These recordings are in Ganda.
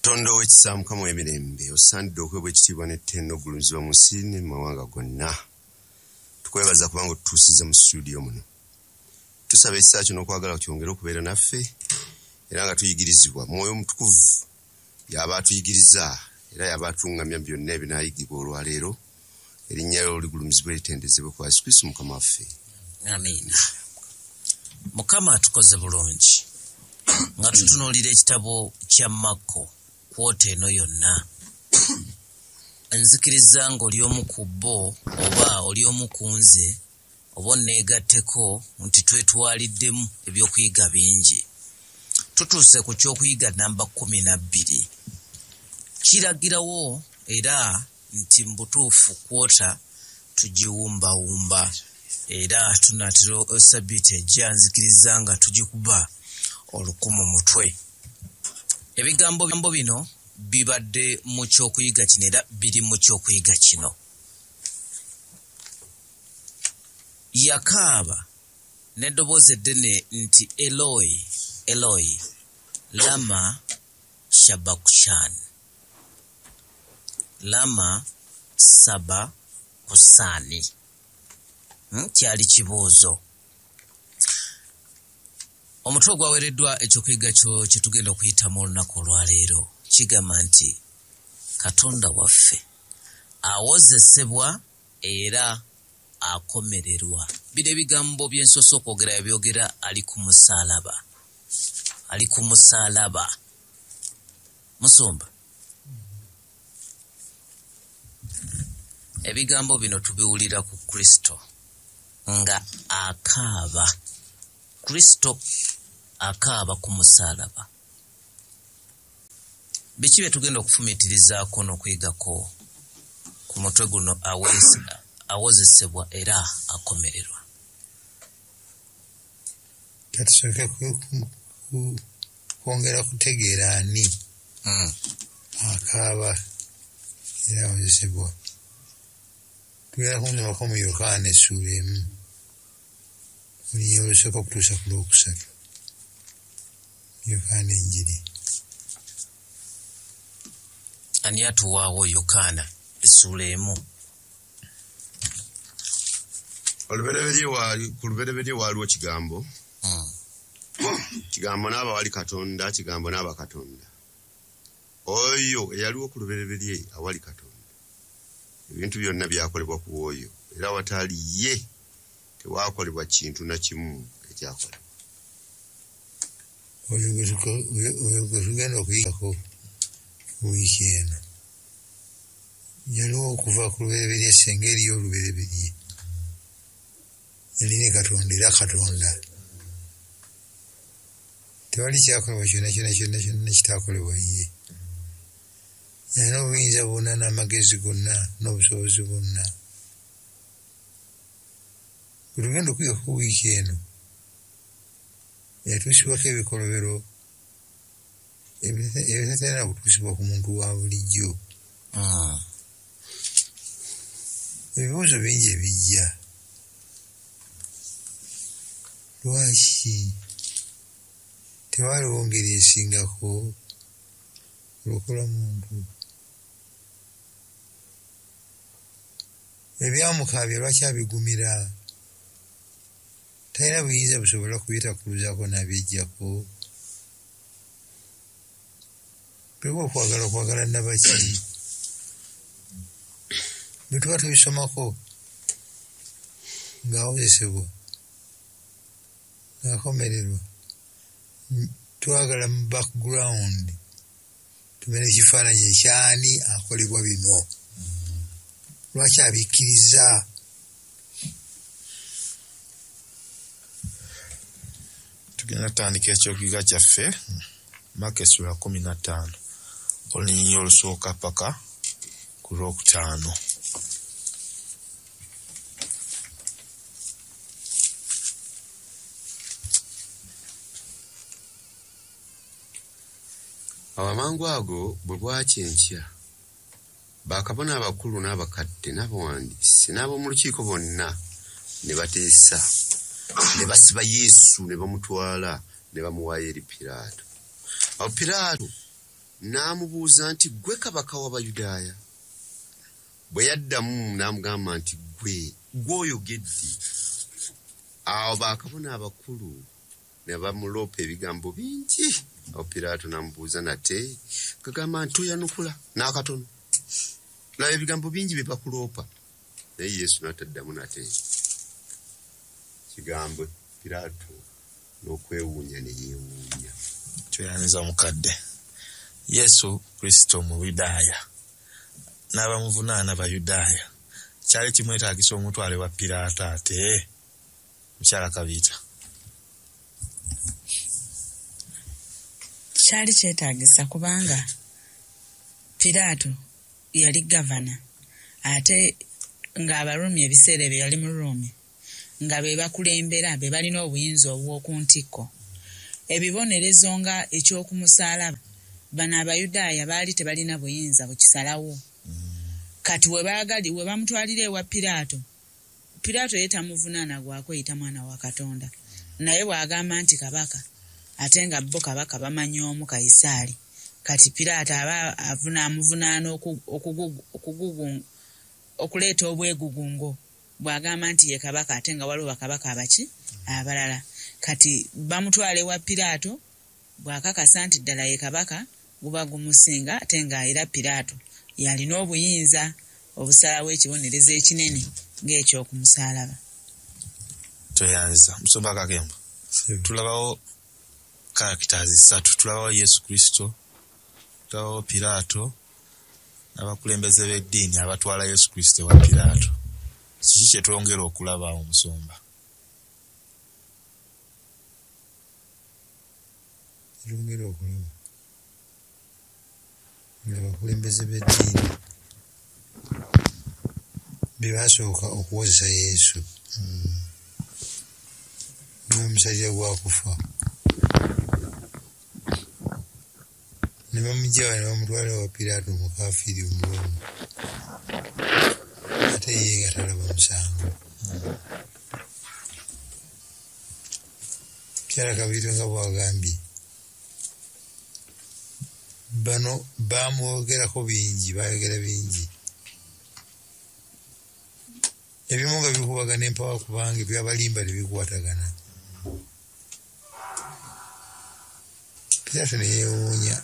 Katonda w'ekisa Mukama w'emirembe osaanidde okwebwa ekitiibwa n'ettendo ogulumizibwa mu nsi ne mu mawanga gonna. Tukwebaza kubanga otutuusiza mu studio muno. Tusaba ekisa kino okwagala kyongere okubeera naffe era nga tuyigirizibwa Mwoyo Mutukuvu y'aba atuyigiriza era y'aba atungamya byonna ebinaayigibwa olwaleero. Erinnya lyo ligulumizibwe litendezebwe kwa Yesu Kristo Mukama waffe. Amiina. Mukama atukoze bulungi nga tutunuulira ekitabo kya Makko kwota eno yonna. Nzikiriza ng'oli omu ku bo oba oli omu ku nze oba onneegatteko nti twetwaliddemu ebyokuyiga bingi. Tutuuse ku kyokuyiga namba 12. Kiragirawo era nti mbutuufu kwota tugiwumbawumba era tunatiro sabiti ejja nzikiriza nga tugikuba olukumu mutwe. Ebigambo bino bibadde mu kyokuyiga kino era biri mu kyokuyiga kino. Yakaaba n'eddoboozi eddene nti Eloi, Eloi, lama sabakthani. Lama sabakthani. Kyali kibuuzo. Omutwe ogwaweereddwa ekyokuyiga kye tugenda okuyitamu olunaku olwaleero kigamba nti Katonda waffe awozesebwa era akomererwa. Bino ebigambo bye nsoose okwogera yabyogera ali ku musaalaba. Ali ku musaalaba. Musumba. Ebigambo bino tubiwulira ku Kristo nga akaaba. Kristo akaaba ku musaalaba. Biki bye tugenda okufumiitirizaako n'okuyigako ku mutwe guno awozesebwa era akomererwa? Katusooke kwongera kutegeera ani akaaba era awozesebwa. Tugenda kunyumako mu Yokaana essuula 1 olunyiriri olusooka okutuusa ku lwokusatu. Yokaana enjiri. Ani atuwaawo Yokaana essuula 1? Ku lubereberye waaliwo kigambo. Kigambo n'aba wali Katonda, kigambo n'aba Katonda. Oyo eyaliwo ku lubereberye awali Katonda. Ebintu byonna byakolebwa ku oyo era wataali ye tewaakolebwa kintu na kimu ekyakolebwa. Oyo gwe tugenda okuyigako wiiki eno yaliwo okuva ku lubereberye senga eriyo olubereberye. Yali ne Katonda era Katonda. Tewali kyakolebwa kyonna kitaakolebwa ye. Yalina obuyinza bwonna n'amagezi gonna n'obusobozi bwonna. Bwe tugenda okuyigako wiiki eno yatuusibwako ebikolobero ebitatera kutuusibwa ku muntu wa bulijjo. Ebibuuzo bingi ebijja. Lwaki tewaaliwo ngeri esingako olukola muntu? Ebyamukaabya lwaki abigumira? Talina buyinza busobola kubitakuluzaako n'abijjako. Bweba okwagala nabaki? Bwe tuba tubisomako ng'awozesebwa ng'akomererwa twagala mu background tumene ekifaananyi ekyani akolebwa bino. Lwaki abikkiriza? Tugenda tutandika ekyokuyiga kyaffe Makko essuula 15 olunyiriri olusooka paka ku lwokutaano. Amangu ago bwe bwakya enkya bakabona abakulu n'abakadde n'abawandiisi n'ab'omu lukiiko bonna ne bateesa ne basiba Yesu ne bamutwala ne bamuwaayo eri Piraato. Awo Piraato n'amubuuza nti gwe kabaka w'Abayudaaya. Bwe yaddamu n'amugamba nti gwe oyogedde. Awo bakabona abakulu ne bamuloopa ebigambo bingi. Awo Piraato n'amubuuza nate kagamba nti toyanukula n'akatono. Laba ebigambo bingi bye bakuloopa. Naye Yesu n'ataddamu nate kigambo. Piraato n'okwewuunya ne yeewuunya. Kyoyaniriza omukadde. Yesu Kristo Muyudaaya n'abamuvunaana Bayudaaya kyali kimwetaagisa omutwale wa Piraato ate. Mukyala Kabiita. Kyali kyetaagisa kubanga Piraato yali gavana ate ng'Abarumi ebiseera ebyo yali mu Rumi nga be bakulembera be balina obuyinza obw'oku ntikko. Ebibonerezo nga eky'okumusaalaba bano Abayudaaya baali tebalina buyinza bukisalawo. Kati we bamutwalira ewa Piraato, Piraato ye tamuvunaana gwakweyita mwana wa Katonda. Naye bw'agamba nti kabaka ate nga bo kabaka bamanyi omu Kayisaali. Kati Piraato aba amuvunaana okuleeta obwegugungo. Bw'agamba nti ye kabaka ate nga waliwo bakabaka abaki abalala. Kati bamutwala ewa Piraato bw'akakasa nti ddala ye kabaka guba gumusinga ate nga era Piraato yalina obuyinza obusalawo ekibonerezo ekinene ng'ekyokumusaalaba. Toyaniriza. Musomba Kakemba. Tulabawo characters 3. Tulabawo Yesu Kristo, tulabawo Piraato, n'abakulembeze b'eddiini abatwala Yesu Kristo ewa Piraato. Kiki kye twongera okulabawo Musomba? Twongera okulaba ng'abakulembeze b'eddiini be basooka okuwozesa Yesu n'omusajja gwa kufa, ne bamugyawa ne bamutwala wa Piraato mukafiiri Omuruumi ate ye nga talaba musango. Mukyala Kabiito nga bw'agambye bano bamwogerako bingi, bayogera bingi. Ebimu nga bikubagana empawa kubanga ebyabalimba tebikwatagana. Piraato ne yeewuunya.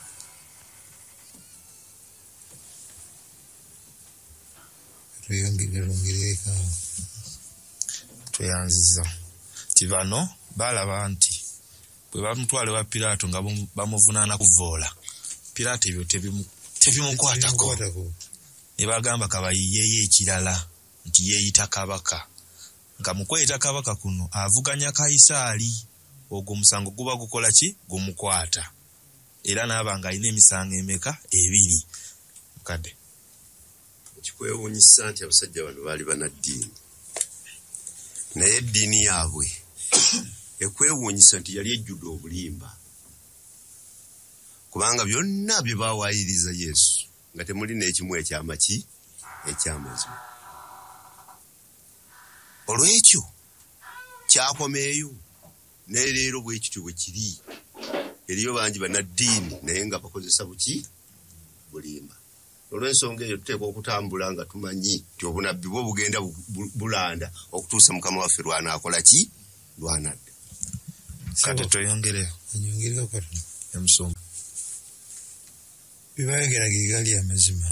Tweyongerereko. Tweyanziza nti bano baalaba nti bwe bamutwala ewa Piraato nga bamuvunaana kuvoola, Piraato ebyo tebimukwatako. Ne bagamba kabayiyeyo ekirala nti yeeyita kabaka. Nga mu kweyita kabaka kuno avuganya Kayisaali. Ogwo omusango guba gukola ki? Gumukwata. Era n'aba ng'alina emisango emeka? 2. Mukadde. Kikwewuunyisa nti abasajja bano baali banaddiini. Naye eddiini yaabwe ekwewuunyisa nti yali ejjudde obulimba. Kubanga byonna bye baawaayiriza Yesu nga temuli n'ekimu ekyamaki ekyamazima. Olw'ekyo kyakomeeyo naye leero bwe kityo bwe kiri. Eriyo bangi bannaddiini naye nga bakozesa buki? Bulimba. Olw'ensonga eyo tuteekwa okutambula nga tumanyi nti obunabbi bwo bugenda bulanda okutuusa Mukama waffe lwanaakola ki? Lwanadda. Kati toyongereyo. Nyongereko katono. Emusomba. Bibayogera ge gali amazima.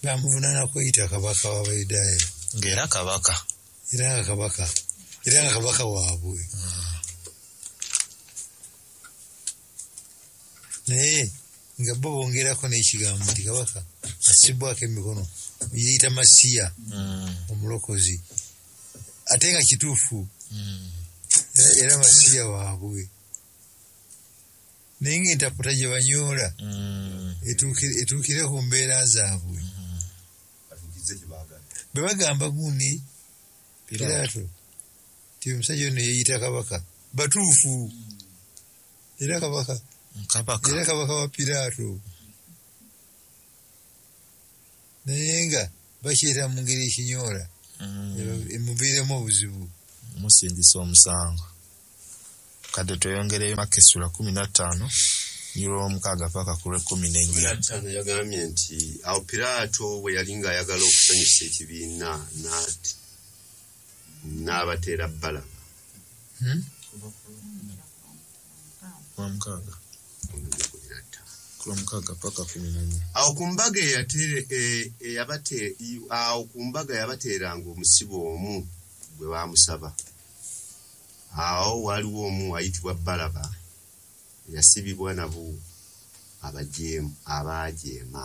Bamuvunaana kweyita kabaka w'Abayudaaya. Ng'era kabaka. Era nga kabaka waabwe. Naye nga bo bongerako n'ekigambo nti kabaka asibwako emikono yeyita Masiya omulokozi. Ate nga kituufu era Masiya waabwe. Naye ng'entaputa gye banyoola etuukire ku mbeera zaabwe. Bwe bagamba guni Piraato ti omusajja ono yeeyita kabaka batuufu era kabaka wa Piraato. Naye nga bakyeta mu ngeri ekinyoola emuviiremu obuzibu. Musingisa omusango. Kadde tweyongereyo Maka 15 16 paka ku 14. Pilato yagambye nti awo Pilato bwe yali nga ayagala okusanyusa ekibiina n'abateera Balaba. Awo ku mbaga yabateeranga omusibe omu gwe baamusaba. Awo waliwo omu ayitibwa Balaba yasibibwa nabo abajeema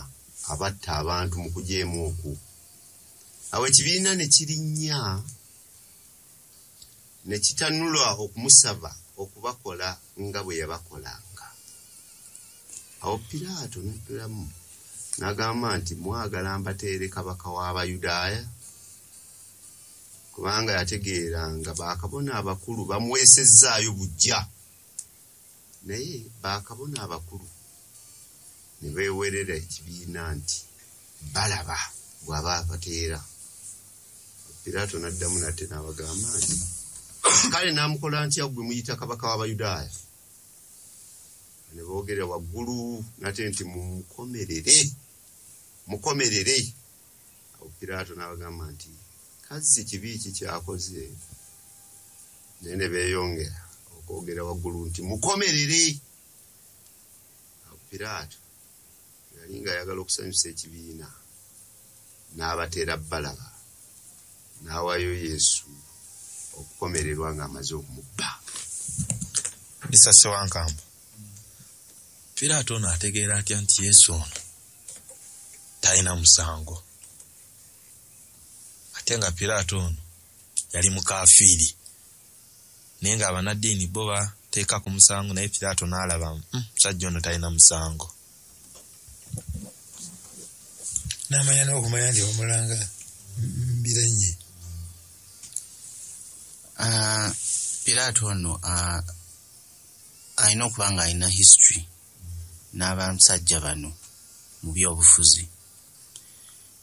abatta abantu mu kujeema okwo. Awo ekibiina ne kirinnya ne kitanulwa okumusaba okubakola nga bwe yabakolanga. Awo Pilato n'addulamu n'agamba nti mwagala mbateere kabaka w'Abayudaaya? Kubanga yategeeranga bakabona abakulu bamuweesezzaayo bujja. Naye bakabona abakulu ne beewerera ekibiina nti Balaba bw'aba abateera. Pilato n'addamu nate n'abagamba nti kale n'amukola ntya gwe muyita kabaka w'Abayudaaya? Ne boogera waggulu nate nti mukomerere. Awo Pilato n'abagamba nti kazzi kibi ki kyakoze? Naye ne beeyongera okwogera waggulu nti mukomerere. Awo Pilato yali nga ayagala okusanyusa ekibiina n'abateera Balaba n'awaayo Yesu okukomererwa ng'amaze okumubba. Bisase wankamba Pilato n'ategeera atya nti Yesu ono talina musango, ate nga Pilato ono yali mukafiiri naye nga abanaddiini bo bateeka ku musango, naye Pilato n'alaba musajja ono talina musango. N'amanya n'okumanya nti bamulanga mbiranye. Pilato ono alina okuba nga alina history n'abasajja bano mu byobufuzi.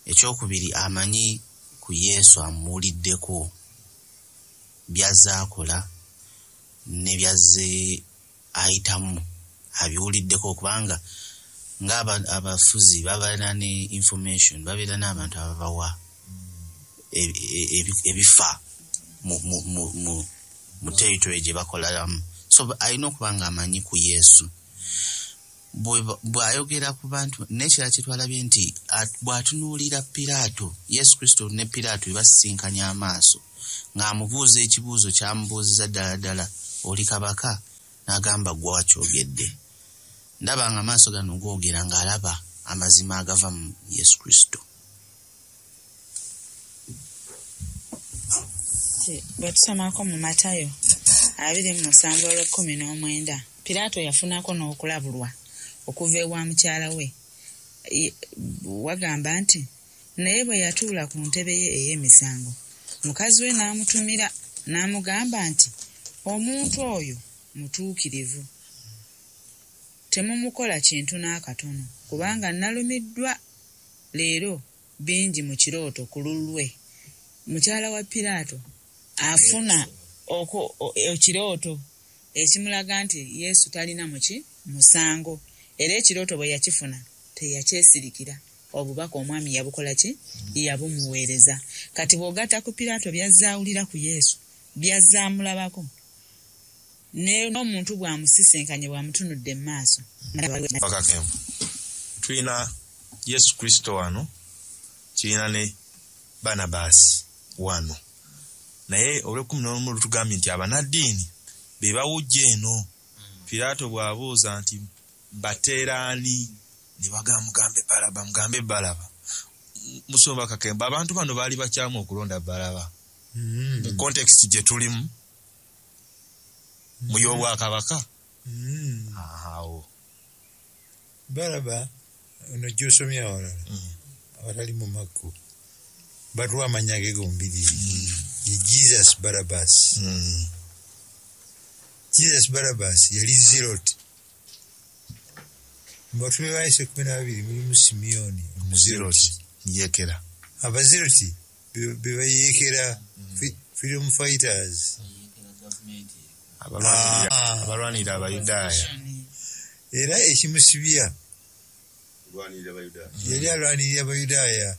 Ekyokubiri amanyi ku Yesu amuwuliddeko byazze akola ne byazze ayitamu abiwuliddeko, kubanga ng'abafuzi babeera ne information, babeera n'abantu ababawa ebifa mu territory gye bakolamu. So alina okuba nga amanyi ku Yesu. Bw'ayogera ku bantu, n'ekirala kye twalabye nti bw'atunuulira Pilato, Yesu Kristo ne Pilato basinkanya amaaso ng'amubuuza ekibuuzo ky'amubuuzizza ddala ddala, oli kabaka? N'agamba gwe wakyogedde. Ndaba nga amaaso gano googera ng'alaba amazima agava mu Yesu Kristo. Bwetusomako mu Matayo 27:19, Pilato yafunako n'okulabulwa okuva ewa mukyala we. Wagamba nti naye bwe yatuula ku ntebe ye ey'emisango, mukazi we n'amutumira n'amugamba nti omuntu oyo mutuukirivu, temumukola kintu n'akatono, kubanga nalumiddwa leero bingi mu kirooto ku lulwe. Mukyala wa Pilato afuna ekirooto ekimulaga nti Yesu talina musango, era ekirooto bwe yakifuna teyakyesirikira. Obubaka omwami yabukola ki? Yabumuweereza. Kati bw'ogatta ku Pilato byazaawulira ku Yesu, byazaamulabako, n'omuntu bw'amusisinkanye bw'amutunudde mu maaso. Tulina Yesu Kristo wano, tulina ne Barnabasi wano, naye olw'ekumi tugambye nti abanaddiini be bawujja eno. Pilato bw'abuuza nti bateeraani, ne mugambe Balaba. Musomba Kakemba, abantu bano baali bakyamu okulonda Balaba mu context gye tulimu mu y'obwakabaka. Awo Balaba ono gy'osomya awalala abatali mu Makko batwa amanya ge gombiriri ye Jesus Barabbas. Jesus Barabbas yali Ziroti. Mbatume baise 12 mulimu Simeoni Muziroti yekera. Abaziroti be bayekera freedom fighters. Abalwanira Abayudaaya. era ekimusibya yali alwanirira Abayudaaya.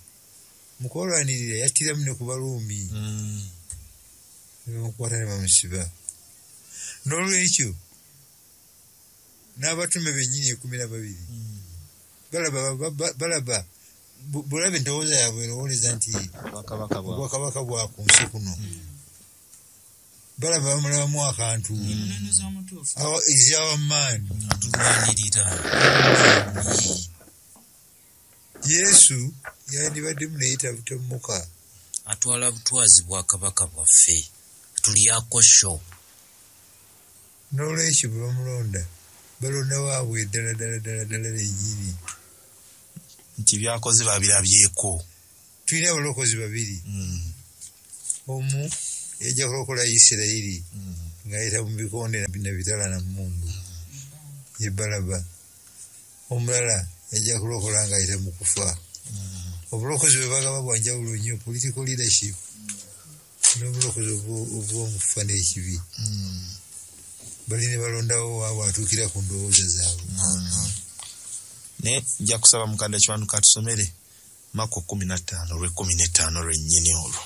Mu kwolwanirira yattiramu ne ku Baruumi ne bamukwata ne bamusiba. N'olwekyo n'abatume bennyini 12 balaba bulabe entowooza yaabwe erowooleza nti obwakabaka bwa ku nsi kuno. Balaba bamulabamu akantu ezyawamaani. Yesu yandibaddemu naye tamuka. Atwala butwazi bwa kabaka bwaffe tulyako sho. N'olwekyo bwe bamulonda balonda waabwe ddala lennyini. Nti byakoze babirabyeko. Tulina abalokozi 2. Omu yajja kulokola Isirayiri ng'ayita mu bikonde na bitala na mmundu ye Balaba. Omulala yajja kulokola ng'ayita mu kufa. Obulokozi bwe bagaba bwa njawulo nnyo, political leadership n'obulokozi obw'omu kufa n'ekibi. Bali ne balondawo waabwe atuukira ku ndowooza zaabwe. Ne nja kusaba mukadde Kiwanuka tusomere Mako 15:15 lwennyini olwo.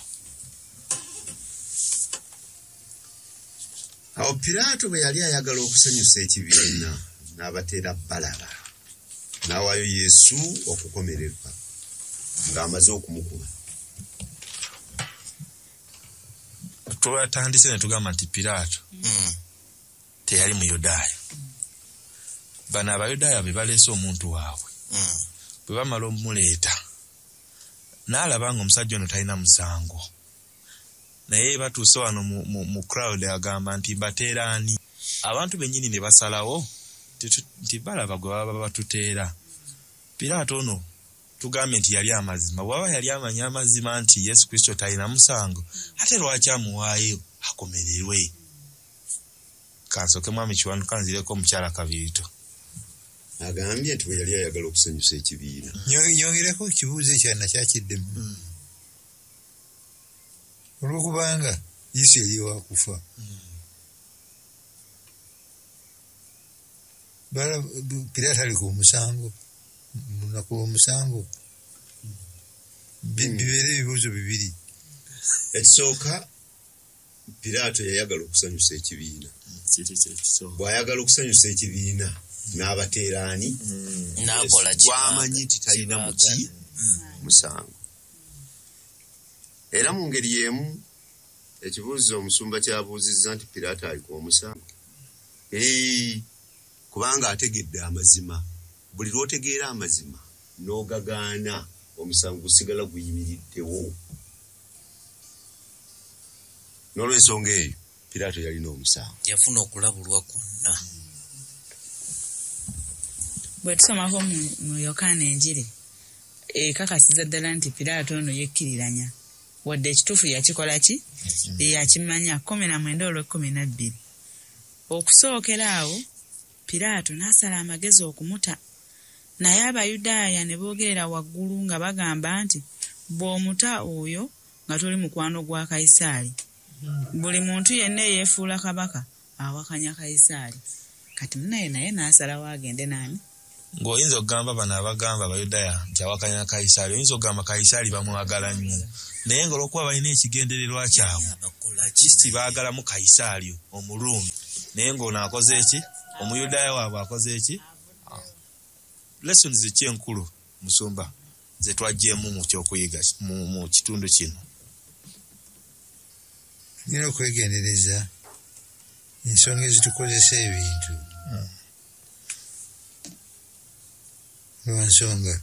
Awo Piraato bwe yali ayagala okusanyusa ekibiina n'abateera Balaba n'awaayo Yesu okukomererwa ng'amaze okumukuba. Twatandise ne tugamba nti Piraato teyali Muyudaaya. Bano Abayudaaya be baleese omuntu waabwe. Bwe bamala omuleeta n'alaba ng'omusajja ono talina musango. Naye batuuse wano mu crowd agamba nti mbateera ani? Abantu bennyini ne basalawo nti Balaba gwe baba batuteera. Piraato ono tugambe nti yali amazima. Bw'aba yali amanya amazima nti Yesu Kristo talina musango, ate lwaki amuwaayo akomererwe? Kansooke mwami Kiwanuka nzireko omukyala Kabiito. Agambye nti bwe yali ayagala okusanyusa ekibiina. Nyongereko ekibuuzo ekyana kyakiddemu. Olwokubanga Yesu yali wakufa. Piraato ali ku musango. Munaku omusango. Bibeera ebibuuzo 2. Ekisooka Piraato yayagala okusanyusa ekibiina. Bw'ayagala okusanyusa ekibiina n'abateera ani? N'akola gwamanyi nti talina muki musango. Era mu ngeri y'emu ekibuuzo omusumba kyabuuzizza nti Piraato aliko omusango. Kubanga ategedde amazima. Buli lw'otegeera amazima n'ogagaana omusango gusigala guyimiriddewo. N'olw'ensonga eyo Piraato yalina omusango. Yafuna okulabulwa kwonna. Bwe tusomako mu Yokaana Enjiri ekakasiza ddala nti Piraato ono yekkiriranya. Wadde ekituufu yakikola ki? Yakimanya 19:12. Okusookera awo Piraato n'asala amagezi okumuta. Naye Abayudaaya ne boogerera waggulu nga bagamba nti bw'omuta oyo nga toli mukwano gwa Kayisaali. Buli muntu yenna eyeefuula kabaka awakanya Kayisaali. Kati munaye naye n'asalawo agende nani? Ng'oyinza okugamba bano abagamba Abayudaaya nti awakanya Kayisaali, oyinza okugamba Kayisaali bamwagala nnyo. Naye ng'olwokuba balina ekigendererwa kyabwe kisi baagalamu Kayisaali Omuruumi. Naye ng'ono akoze eki? Omuyudaaya waabwe akoze eki? Lessons ekyenkulu musumba ze twaggyemu mu kyokuyiga mu kitundu kino. Tulina okwegendereza ensonga ezitukozesa ebintu. Lwansonga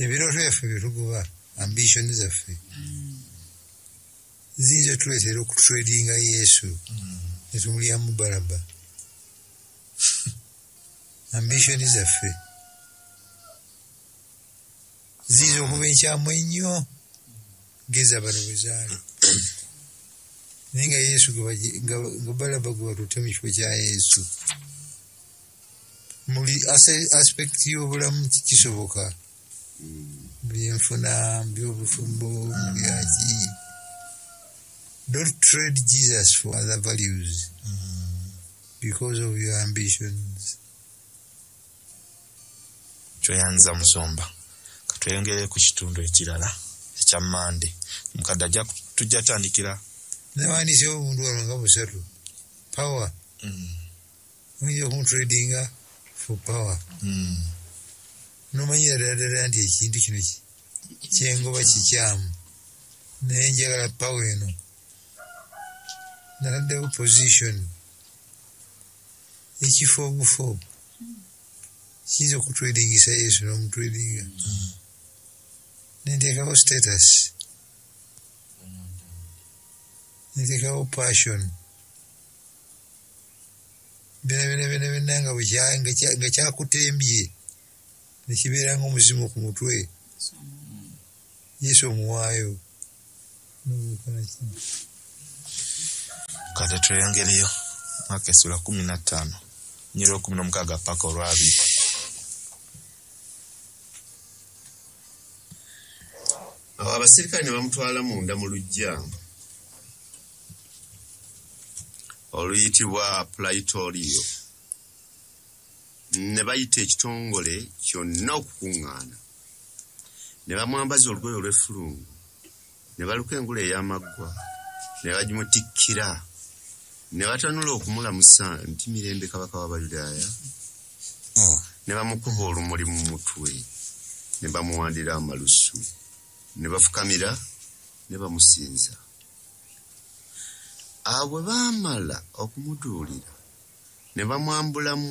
ebirooto byaffe byetugoba ambitioni zaffe ziyinza tuleetera okutredinga Yesu ne tumulyamu Balaba. Ambitioni zaffe ziyinza okuba enkyamu ennyo geza bano bwe zaali. Naye nga Yesu nga Balaba gwe batutte mu kifo kya Yesu. Muli aspect y'obulamu kisoboka. Byenfuna, byobufumbo, byaki. Don't trade Jesus for other values. because of your ambitions. Kyoyanza Musomba. Katweyongere ku kitundu ekirala ekya Mande. Mukadde ajja tujja tandikira. Nawandiise obuntu wano nga busatu. Power. Oyinza okuntradinga for power. Nomanyira ddala nti ekintu kino kyengoba kikyamu. Naye njagala power eno. Nataddewo position. Ekifo obufo. Kiyinza okutradingisa Yesu n'omutradinga. Nenteekawo status. Nenteekawo passion. Bena nga kyakutembye nekibeera ng'omuzimu ku mutwe. Yesu omuwaayo. Kati tweyongereyo mwaka essula 15 Nyiro 16 paka olwabiri. Abasirikale ne bamutwala munda mu luggya oluyitibwa Praetorio. Ne bayita ekitongole kyonna okukuŋŋaana. Ne bamwambaza olugoye olw'effulungu. Ne baluka engule ey'amaggwa. Ne bagimutikkira. Ne batanula okumulamusa nti mirembe kabaka w'Abayudaaya. Ne bamukuba olumuli mu mutwe. Ne bamuwandira amalusu. Ne bafukamira. Ne bamusinza. Bwe baamala okumuduulira. Ne bamwambulamu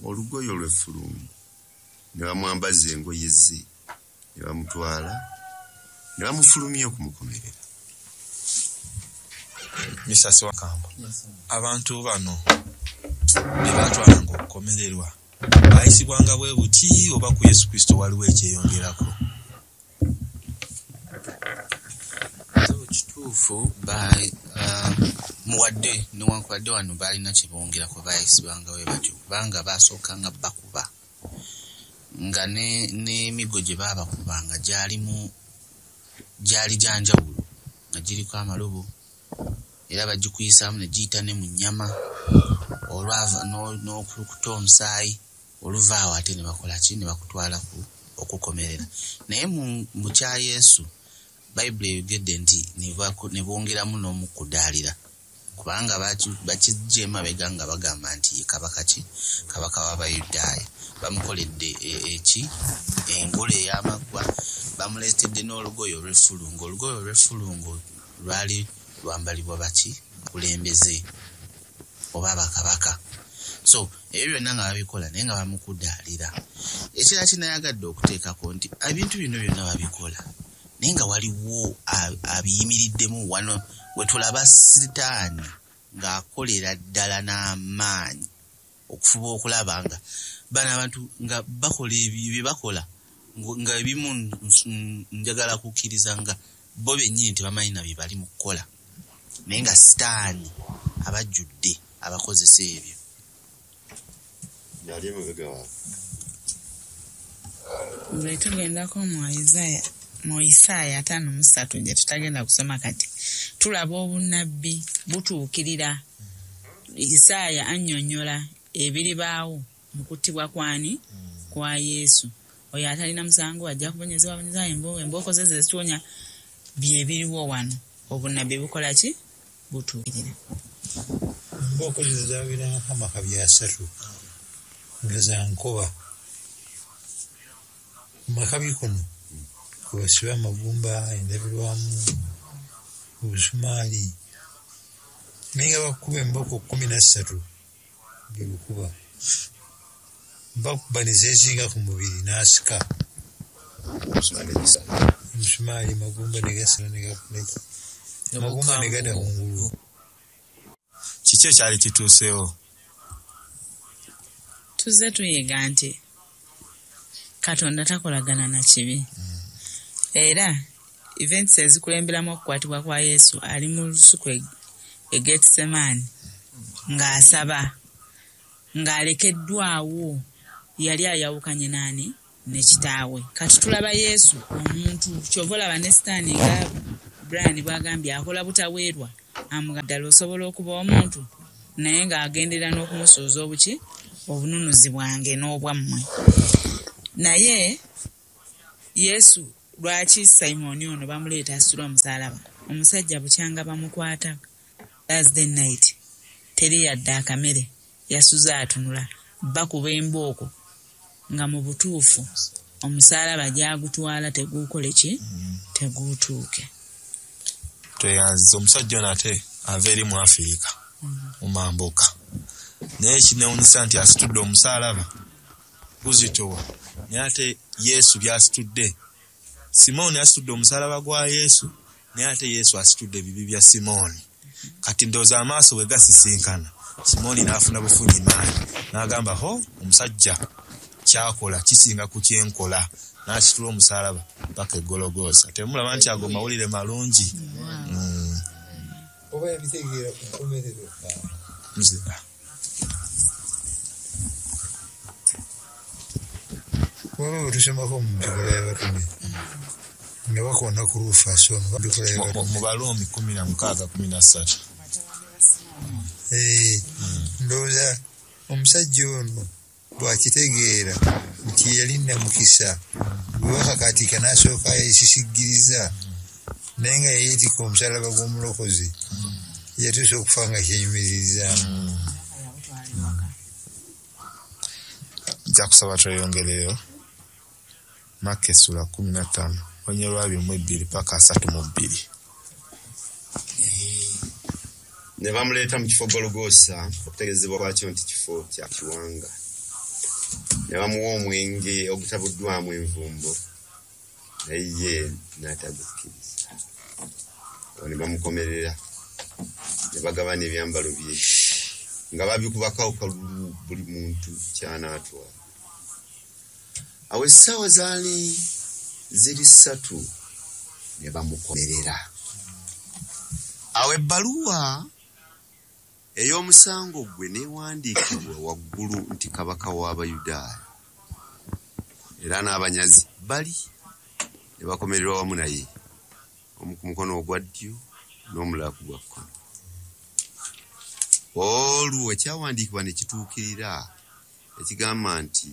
olugoye olw'effulungu. Ne bamwambaza engoye ze. Ne bamutwala. Ne bamufulumya okumukomerera. Misasi Wakamba. Abantu bano ne batwalanga okukomererwa. Bayisibwanga bwe buti oba ku Yesu Kristo waliwo ekyeyongerako. Kituufu muwadde newankubadde wano balina kyebongerako bayisibwanga bwe batyo kubanga basookanga bakuba nga n'emigo gye baabakubanga gyali gyanjawulo nga giriko amalobo era bagikuyisaamu ne giyita ne mu nnyama olwava n'okulukuta omusaayi oluvaawo ate ne bakola ki ne bakutwala okukomerera. Naye mu kya Yesu Bayibuli eyogedde nti ne bongeramu n'omukudaalira kubanga bakijja emabega nga bagamba nti kabaka ki kabaka w'Abayudaaya bamukoledde engule ey'amaggwa bamuleetedde n'olugoye olw'effulungu. Olugoye olw'effulungu lwali lwambalibwa baki kulembeze oba bakabaka. So ebyo byonna nga babikola naye nga bamukudaalira. Ekirala kinayagadde okuteekako nti ebintu bino byonna babikola naye nga waliwo abiyimiriddemu wano we tulaba Sitaani ng'akolera ddala n'amaanyi okufuba okulaba nga bano abantu nga bakola bye bakola nga ebimu njagala kukkiriza nga bo bennyini tebamanyi na bye bali mu kukola naye nga Sitaani abajjudde abakozesa ebyo. Yali emabega waabwe. Bwe tugendako mu Isaaya 5:3 gye tutagenda kusoma kati tulaba obunnabbi butuukirira. Isaaya annyonnyola ebiribaawo mu kuttibwa kwani kwa Yesu. Oyo atalina musango ajja kubonyezebwa embooko ze zituunya bye biriwo wano. Obunnabbi bukola ki? Butuukirira. Embooko ze zaabirangako amakabi 3 nga za nkoba. Makabi kuno kubasiba amagumba endabirwamu obusumaali naye nga bakuba embooko 13 gebukuba bakuba ne zeezinga ku mubiri n'asika omusumaali magumba ne gasala ne gakulaki magumba ne gada kungulu. Kiki ekyali kituuseewo? Tuzze tuyiga nti Katonda takolagana na kibi. Era events ezikulemberamu okukwatibwa kwa Yesu ali mu lusuku e Getsemani ng'asaba ng'alekeddwawo yali ayawukanye nani ne kitaawe. Kati tulaba Yesu omuntu kyova olaba ne Sitaani nga Brian bw'agambye akola butaweerwa amugaddala osobola okuba omuntu naye ng'agendera n'okumusuuza obununuzi bwange n'obwammwe. Naye Yesu lwaki Simoni ono bamuleeta asitula omusaalaba? Omusajja bukyanga bamukwata Thursday night, teri yadde akamere, yasuze atunula, bakuba embooko nga mu butuufu omusaalaba gyagutwala teguukole ki? Teguutuuke. Tweyanziza omusajja ono ate ava eri mu Afirika mu mambuka, naye kinewunyisa nti asitudde omusaalaba guzitowa, naye ate Yesu byasitudde. Simooni asitudde omusaalaba gwa Yesu, naye ate Yesu asitudde ebibi bya Simooni. Kati ndowooza amaaso bwe gasisinkana, Simooni n'afuna bufunyi maanyi, n'agamba omusajja kyakola kisinga ku kyenkola, n'akitula omusaalaba paka eggologoosa. Temulaba nti ago mawulire malungi? Oba yabitegeera ku nkomerero. Nzira waba wetusomako mu bikola y'abatume nga bakona ku Rufus ono bikola y'abatume mu Barumi 16:13. Ndowooza omusajja ono bw'akitegeera nti yalinda mukisa bwe wakakatika n'asooka yesisigiriza, naye nga yeyeetika omusalaba gw'omulokozi, yatuusa okufa nga kyenyumirizaamu. Nja kusaba tweyongereyo Maka essula 15 onyolwa 22 paka 32. Ne bamuleeta mu kifo Gologoosa okutegeezebwa lwakyo nti kifo kya kiwanga. Ne bamuwa omwenge ogutabuddwamu envumbo, naye ye n'atagukkiriza. Ne bamukomerera, ne bagabana ebyambalo bye nga babikubako kalulu buli muntu kyanaatwala. Awo essaawa zaali ziri 3 ne bamukomerera. Awo ebbaluwa ey'omusango gwe neewandiikibwa waggulu nti kabaka w'Abayudaaya, era n'abanyazi bali ne bakomererwa wamu naye, omu ku mukono ogwa ddyo n'omulala ku gwa kkono. Olwo ekyawandiikibwa ne kituukirira ekigamba nti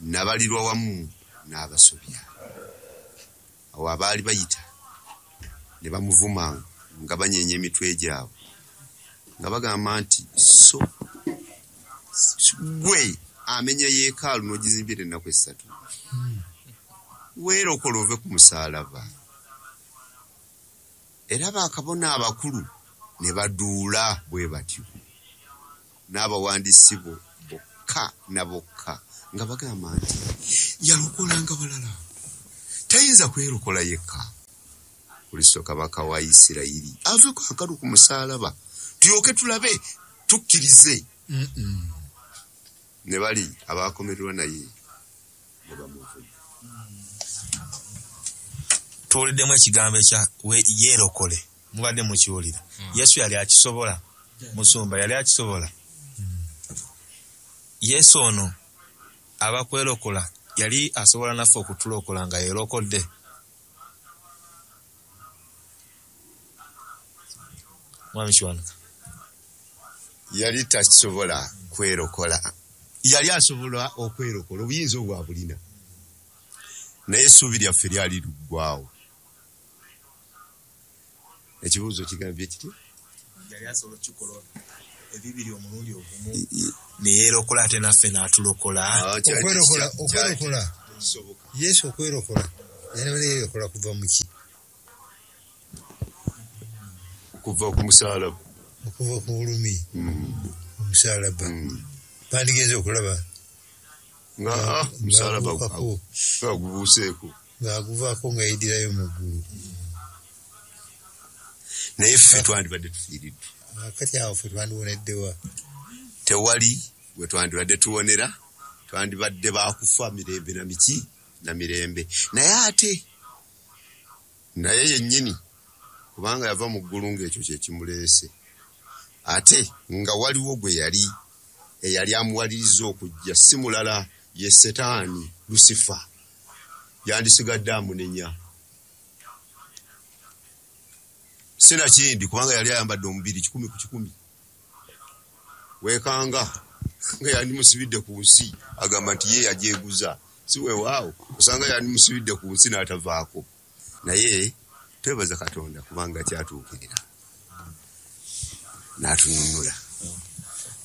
nabalirwa wamu n'abasobya. Awo abaali bayita ne bamuvuma nga banyeenya emitwe gyabwe nga bagamba nti gwe amenya yeekaalu n'ogizimbira ennaku 3, weerokola ove ku musaalaba. Era bakabona abakulu ne baduula bwe batyo n'abawandiisi bokka na bokka nga bagamba nti yalokolanga balala, tayinza kwerokola yekka. Kristo kabaka wa Isirayiri ave ku akalu ku musaalaba tulyoke tulabe tukkirize. Ne bali abakomererwa naye ne bamuvuma. Tuwuliddemu ekigambo ekya yeerokole, mubadde mukiwulira. Yesu yali akisobola? Musumba yali akisobola? Yesu ono abakwerokola yali asobola naffe okutulokola nga yeerokodde? Mwami Kiwanuka Yali takisobola kwerokola. Yali asobola okwerokola, obuyinza obwa bulina, naye essuubi lyaffe lyali luggwawo. Ekibuuzo kigambye kitya? yali asobola okukikola ebibiri omulundi ogumu ne yeerokola ate naffe n'atulokola. Okwerokola Yesu okwerokola yali yeerokola kuva mu ki? Kuva ku musaalaba, okuva ku bulumi omusaalaba. Bandigenze okulaba nga musaalaba gubuuseeko ng'aguvaako nga yeddirayo mu ggulu. naye ffe twandibadde tufiiriddwe. Kati awo ffe twandiwoneddewa? Tewali we twandibadde tuwonera, twandibadde baakufa mirembe na miki na mirembe. Naye yennyini kubanga yava mu ggulu ng'ekyo kye kimuleese, ate nga waliwo gwe eyali amuwaliriza okujja, si mulala ye Setaani, Lusifa, yandisigadde amunenya. Sinakindi kubanga yali ayambadde omubiri 100 ku 100. weekanga nga yandimusibidde ku nsi agamba nti ye yajeeguza si weewaawo osanga yandimusibidde ku nsi n'atavaako naye twebaza Katonda kubanga kyatuukirira n'atununula.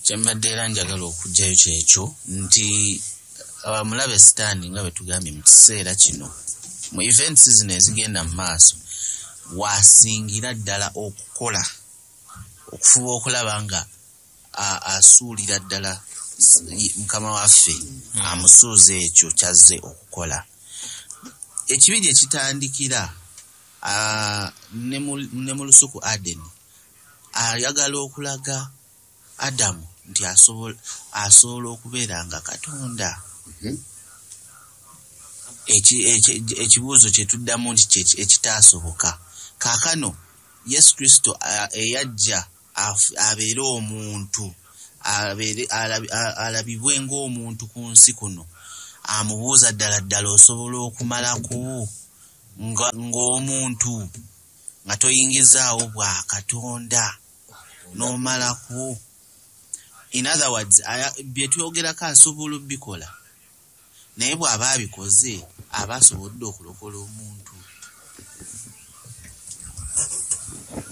Kyembadde era njagala okugjayo kyekyo nti mulabe Sitaani nga bwe tugambye mu kiseera kino mu events zino ezigenda mu maaso wasingira ddala okufuba okulaba nga asuulira ddala Mukama waffe amusuuza ekyo kyazze okukola. Ekibi gye kitandikira ne mu lusuku Adeni ayagala okulaga Adamu nti asobola okubeera nga Katonda. Ekibuuzo kye tuddamu nti ekitaasoboka kaakano Yesu Kristo eyajja abeere omuntu alabibwe ng'omuntu ku nsi kuno amubuuza ddala osobola okumalaku ng'omuntu nga toyingizaawo bwa Katonda n'omalaku. In other words, bye twogerako asobola obikola naye bw'aba abikoze aba asobodde okulokola omuntu.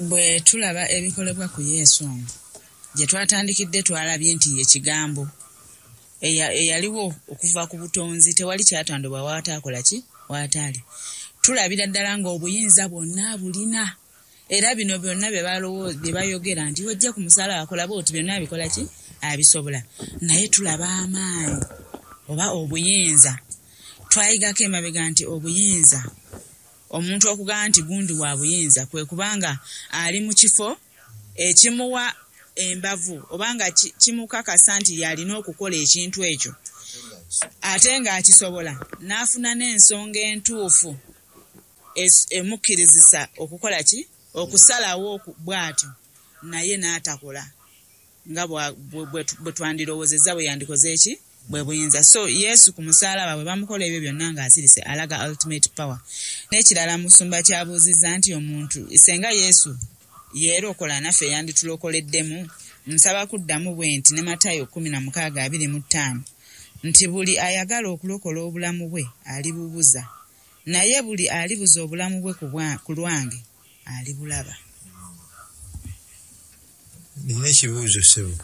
Bwe tulaba ebikolebwa ku Yesu gye twatandikidde twalabye nti ekigambo eyaliwo okuva ku butonzi tewali kyatandibwa waataakola ki waataali. Tulabira ddala ng'obuyinza bwonna bulina era bino byonna bye bayogera nti wajja ku musala akola booti byonna bikola ki abisobola naye tulaba amaanyi oba obuyinza twayigako emabega nti obuyinza omuntu okugamba nti gundi wa buyinza kwe kubanga ali mu kifo ekimuwa embavu obanga kimukakasa nti yalina okukola ekintu ekyo ate ng'akisobola n'afuna n'ensonga entuufu emukkirizisa okukola ki okusalawo bw'atyo naye n'atakola nga bwe twandirowoozezza bwe yandikoze eki bwe buyinza. So Yesu ku musalaba bwe bamukola ebyo byonna ng'asirise alaga ultimate power. N'ekirala musumba kyabuuzizza nti omuntu senga Yesu yeerokola naffe yanditulokoleddemu nsaba kuddamu bwe nti ne Matayo 16:25 nti buli ayagala okulokola obulamu bwe alibubuza naye buli alibuza obulamu bwe ku lwange alibulaba. Nina ekibuuzo sebo.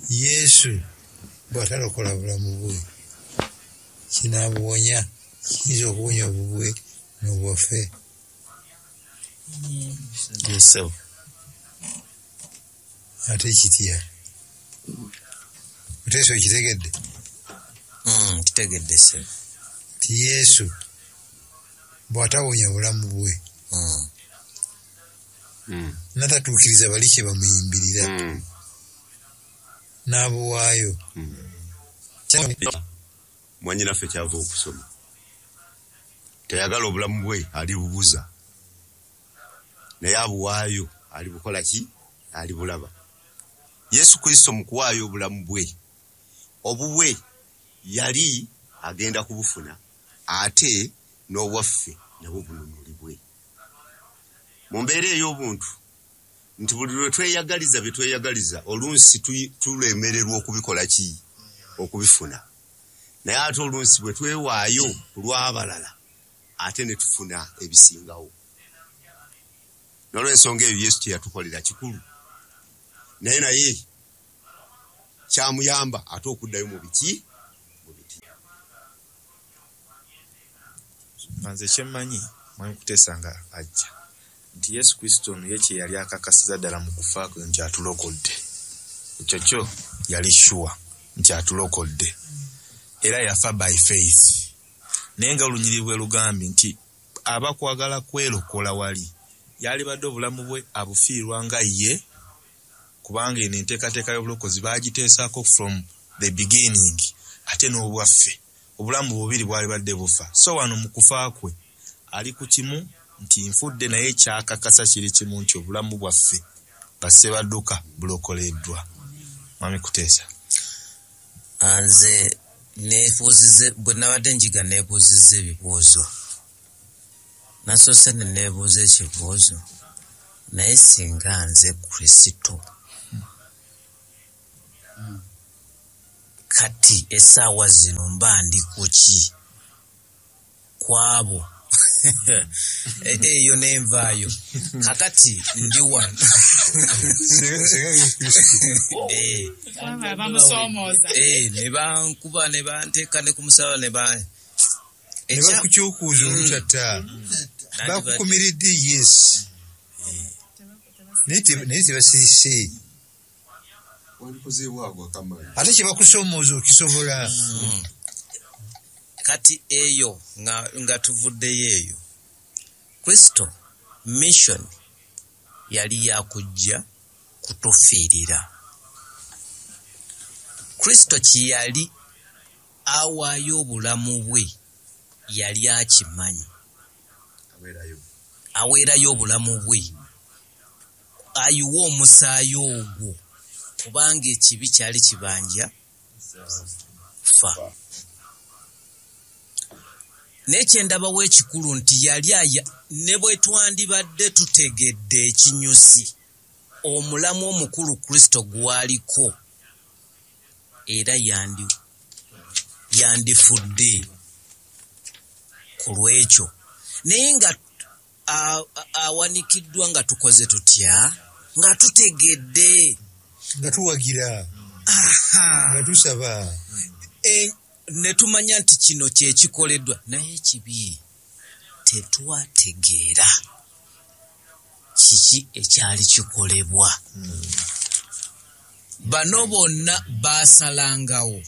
Yesu bw'atalokola bulamu bwe kinaabuwonya kiyinza okuwonya obubwe n'obwaffe. Yesu ate kitya oteesa okitegedde? Kitegedde se ti Yesu bw'atawonya bulamu bwe natatuukiriza bali kye bamuyimbirira n'abuwaayo. Mwanyinaffe kyava okusoma teyagala obulamu bwe alibubuza naye abuwaayo alibukola ki alibulaba. Yesu Kristo mu kuwaayo obulamu bwe obubwe yali agenda kubufuna ate n'obwaffe nabwo bununulibwe mu mbeera ey'obuntu nti buli lwe tweyagaliza bye tweyagaliza olunsi tulemererwa okubikola ki okubifuna naye ate olunsi bwe twewaayo ku lw'abalala ate ne tufuna ebisingawo. N'olw'ensonga eyo Yesu kye yatukolera kikulu naye kyamuyamba ate okuddayo mu biti. Manze kyemmanyi mwami Kuteesa nga ajja nti Yesu Kristo ono ye kye yali akakasiza ddala mu kufa kwe nti atulokodde. Ekyo kyo yali sure nti atulokodde era yafa by faith naye nga olunyiri bwe lugambye nti aba kwagala kwerokola wali yali badde obulamu bwe abufiirwa nga ye kubanga eno enteekateeka y'obulokozi baagiteesako from the beginning ate n'obwaffe obulamu bubiri bwali badde bufa. So wano mu kufa kwe ali ku kimu nti nfudde naye kyakakasa kiri kimu nti obulamu bwaffe basse badduka bulokoleddwa. Mwami Kuteesa. Nze neebuuzize bwe nabadde njiga neebuuzizza ebibuuzo nasoose ne neebuuza ekibuuzo naye singa nze Kristo kati essaawa zino mba ndi ku ki kwabo eyo nenvaayo kakati ndi wano ne bankuba ne banteeka ne ku musala ne bakukyukuuza olutata bakukumiridde yes naye tebasirise ate kyebakusoomooza okisobola kati eyo nga tuvuddeyo eyo Kristo mission yali yakujja kutufiirira. Kristo kiyali awaayo obulamu bwe yali akimanyi, aweerayo obulamu bwe ayiwa omusaayi ogwo kubanga ekibi kyali kibanja fa. Nekyendaba w'ekikulu nti yali ne bwe twandibadde tutegedde ekinyusi omulamu omukulu Kristo gwaliko era yandifudde ku lwekyo, naye nga awanikiddwa nga tukoze tutya, nga tutegedde, nga tuwagira, nga tusaba, ne tumanya nti kino kyekikoleddwa, naye ekibi tetwategeera kiki ekyali kikolebwa. Bano bonna baasalangawo,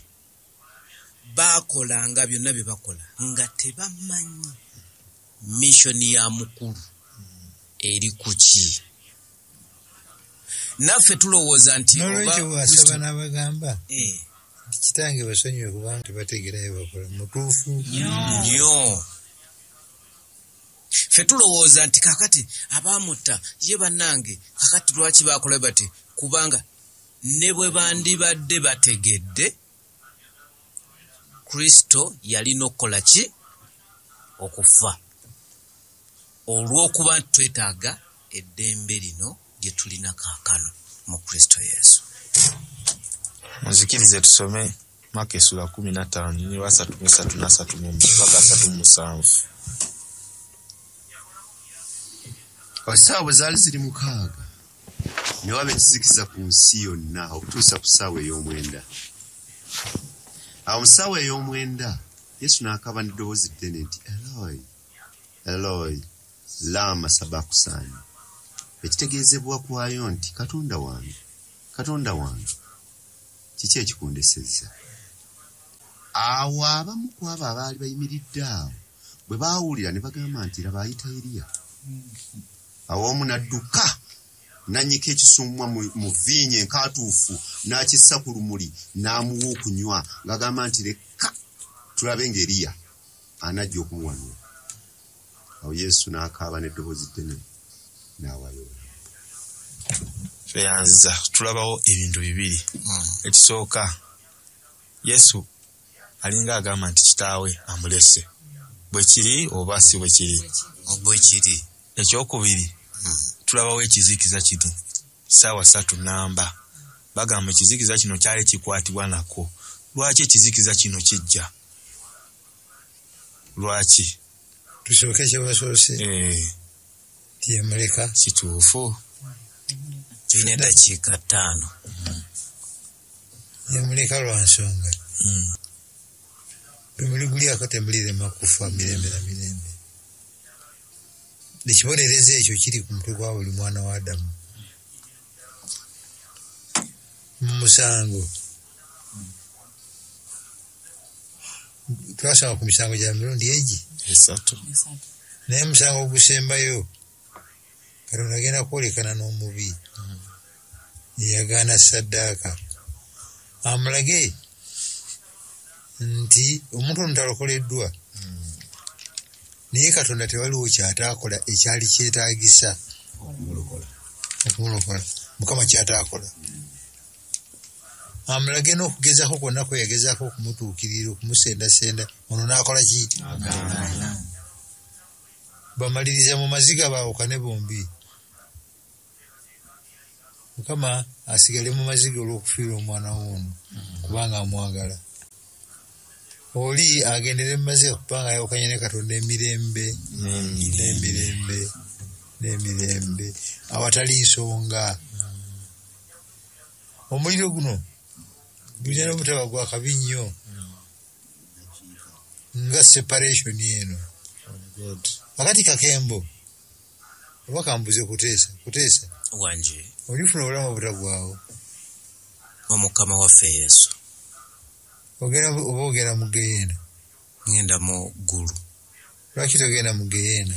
baakolanga byonna bye bakola nga tebamanyi mishoni ya mukulu eri kuki. Naffe tulowooza nti nolwekyo wasaba n'abagamba kitange basonyiwe kubanga tebategeerayo bakola mutuufu nnyo. Ffe tulowooza nti kakati abaamutta ye bannange kakati lwaki baakola bati, kubanga ne bwe bandibadde bategedde Kristo yalina okukola ki? Okufa, olw'okuba twetaaga eddembe lino gye tulina kaakano mu Kristo Yesu. Muzikirize tusome Maka essula 15 ne 33-37. Essaawa bwe zaali ziri 6 ne waba ekizikiza ku nsi yonna okutuusa ku ssaawa ey'omwenda. Awo mu ssaawa ey'omwenda Yesu n'akaaba n'eddoboozi ddene nti Eloi, Eloi, lama sabakthani, ekitegeezebwa kwayo nti Katonda wange, Katonda wange, kiki ekikundesezza? Awo abamu ku abo abaali bayimiridde awo bwe baawulira ne bagamba nti laba ayita Eriya. Awo omu n'adduka n'annyika ekisumwa mu viinyo enkaatuufu n'akissa ku lumuli n'amuwa okunywa ng'agamba nti leka tulabe ng'Eriya anajja okumuwanula. Awo Yesu n'akaaba n'eddoboozi ddene n'awaayo. Feyanza tulabawo ebintu bibiri. Ekisooka, Yesu alinga agamba nti kitaawe amulese. Bwe kiri oba si bwe kiri? Bwe kiri. Ekyokubiri, tulabawo ekizikiza kino ssaawa 3 namba. Bagamba ekizikiza kino kyali kikwatibwa nako. Lwaki ekizikiza kino kijja? Lwaki? Tusooke kyebasoose tiyemuleka kituufu. Tulina eddakiika 5. yemuleka lwa nsonga bemuli gulyako temulirema kufa mirembe na mirembe. Ekibonereza ekyo kiri ku mutwe gwa buli mwana wa Adamu. Mu musango twasanga ku misango gya mirundi egi 3. naye musango ogusembayo Katonda agenda kwolekana n'omubi yagaana ssaddaaka amulage nti omuntu ono talokoleddwa, naye Katonda tewaliwo kyataakola ekyali kyetaagisa okumulokola. Mukama kyataakola amulage n'okugezako kwonna kwe yagezaako okumutuukirira, okumusendasenda, ono n'akola ki? Bamaliriza mu maziga baawukane bombi. Mukama asigale mu maziga olw'okufiira omwana w'ono kubanga amwagala. Oli agendere mu maziga kubanga ayawukanye ne Katonda emirembe n'emirembe awatali nsonga. Omuliro guno gulina obutaba gwa kabi nnyo nga separation eno. Akati kakembo oba kambuze kuteesa wanje olifuna obulamu obutagwawo omukama waffe Yesu ogenda mu Geyeena. ngenda mu ggulu. Lwaki togenda mu Geyeena?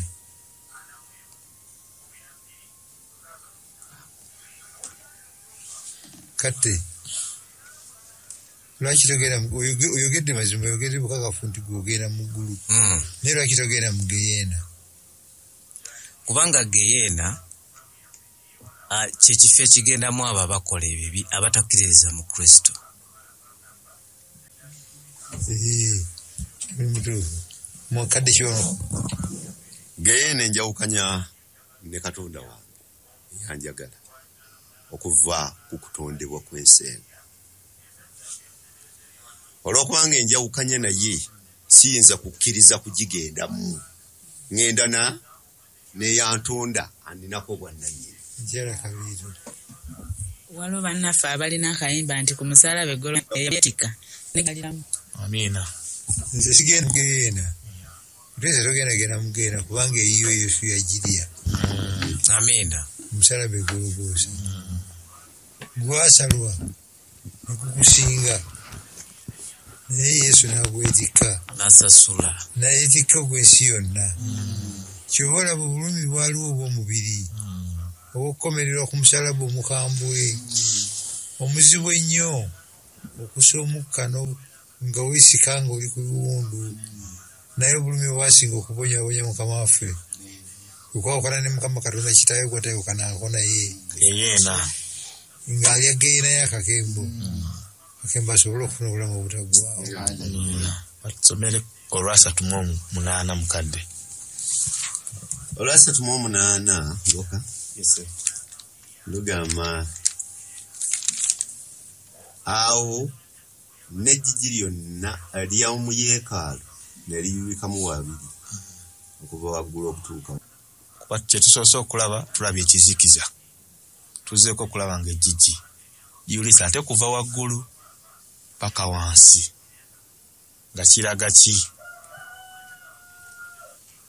Kate lwaki togenda oyogedde mazima, oyogedde bukakafu nti gwogenda mu ggulu naye lwaki togenda mu Geyeena? Kubanga Geyeena kyekifo ekigendamu abo abakola ebibi abatakkiririza mu Kristo. Mutuufu mukadde kyono. Geyeena enjawukanya ne Katonda wange yanjagala okuva ku kutondebwa kw'ensi eno. Olwokubanga enjawukanya naye siyinza kukkiriza kugigendamu, ŋŋenda neyantonda aninako bwannannyini. Njala kabiiro. Waliwo bannaffe abalina akayimba nti ku musaalaba eggolo eyatika negaliramu. Amiina. Nze sigenda mu Geyeena. Mutesa togenda mu Geyeena kubanga eyiyo Yesu yagirya. Amiina. Omusaalaba eggologoosa gwasalwa nekukusinga naye Yesu n'agwetikka n'asasula n'ayetikka ogw'ensi yonna. Ky'oba olaba obulumi bwaliwo obw'omubiri obw'okukomererwa ku musaalaba omukambwe omuzibu ennyo okusa omukka nga weesika nga oli ku biwundu, naye obulumi bwasinga okubonyabonya Mukama waffe okwawukana ne Mukama Katonda kitaawe gwatayawukanako naye Geyeena ng'alya Geyeena y'akakembo. Akembo asobole okufuna obulamu obutaggwaawo. batusomere Olwa-38 mukadde. Olwa-38 ngoka lugamba awo n'ejjigi lyonna ly'omu yeekaalu ne liyubikamu wabiri okuva waggulu okutuuka. Kuba kye tusoose okulaba tulabye ekizikiza, tuzeeko okulaba ng'ejjigi liyulisa ate kuva waggulu paka wansi nga kiraga ki?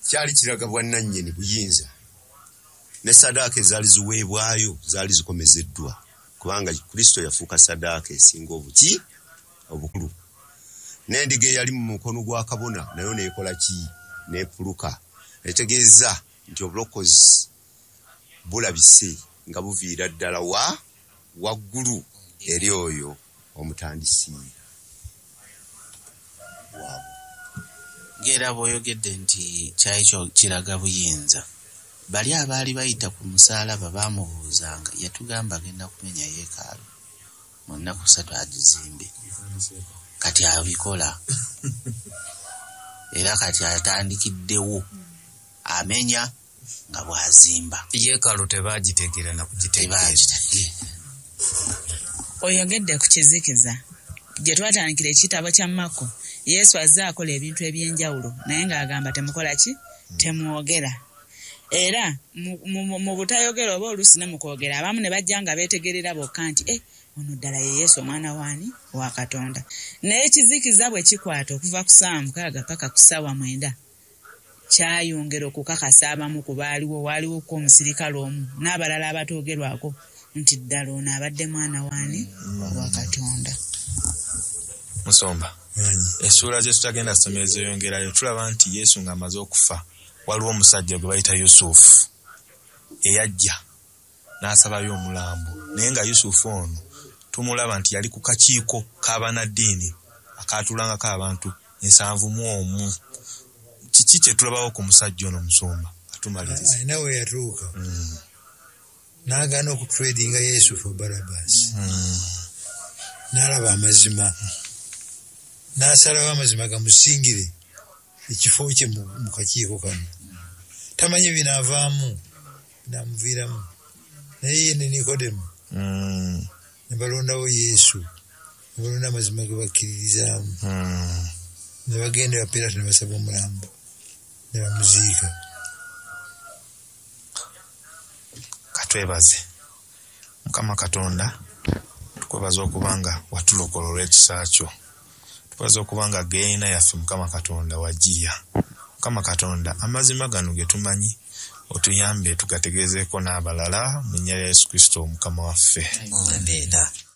Kyali kiraga bwannannyini buyinza ne sadaaka ezaali ziweebwayo zaali zikomezeddwa kubanga Kristo yafuuka sadaaka esinga obukulu. N'endiga eyali mu mukono gwa kabona nayo neekola ki? Neepuluka. Etegeeza nti obulokozi bulabise nga buviira ddala waggulu eri oyo omutandisi waabwe. Ng'era bw'oyogedde nti kyali kiraga buyinza, bali abaali bayita ku musaalaba baamubuuzanga, yatugamba agenda kumenya yeekaalu mu nnaku 3 agizimbe. Kati abikola era kati atandikiddewo amenya nga bw'azimba. Yeekaalu tebaagitegera na kugitegeera. Oyogedde ku kizikiza gye twatandikira ekitabo kya Mako. Yesu azze akola ebintu eby'enjawulo naye ng'agamba temukola ki? Temwogera. Era mu butayogera oba oluusi ne mu kwogera abamu ne bajja nga beetegerera bokka nti ono ddala ye Yesu omwana waani? Wa Katonda. Naye ekizikiza bwe kikwata okuva ku ssaawa 6 paka ku ssaawa 9 kyayongera okukakasa abamu ku baaliwo. Waaliwo ko omusirikale omu n'abalala abatoogerwako nti ddala ono abadde mwana waani? Wa Katonda. Musomba essuula ze tutagenda kusomera zeyongerayo tulaba nti Yesu ng'amaze okufa waliwo omusajja gwe bayita Yusufu eyajja n'asabayo omulambo, naye nga Yusufu ono tumulaba nti yali ku kakiiko k'abanaddiini akaatulangako abantu 71. Kiki kye tulabawo ku musajja ono Musomba atumaliriza? Ayina we yatuuka n'agaana okutredinga Yesu for Barabbas. N'alaba amazima n'asalawo amazima gamusingire ekifo kye mu kakiiko kano. Tamanyi binaavaamu binaamuviiramu, naye ye ne Nikodemu ne balondawo Yesu, ne balonda amazima ge bakkiririzaamu, ne bagendera Piraato ne basaba omulambo ne bamuziika. Katwebaze Mukama Katonda, tukwebaza okubanga watulokola olw'ekisa kyo, tukwebaza okubanga geena yaffe Mukama Katonda wagiya. Mukama Katonda, amazima gano ge tumanyi otuyambe tugategezeeko n'abalala mu nnya ya Yesu Kristo Mukama waffe. Amen.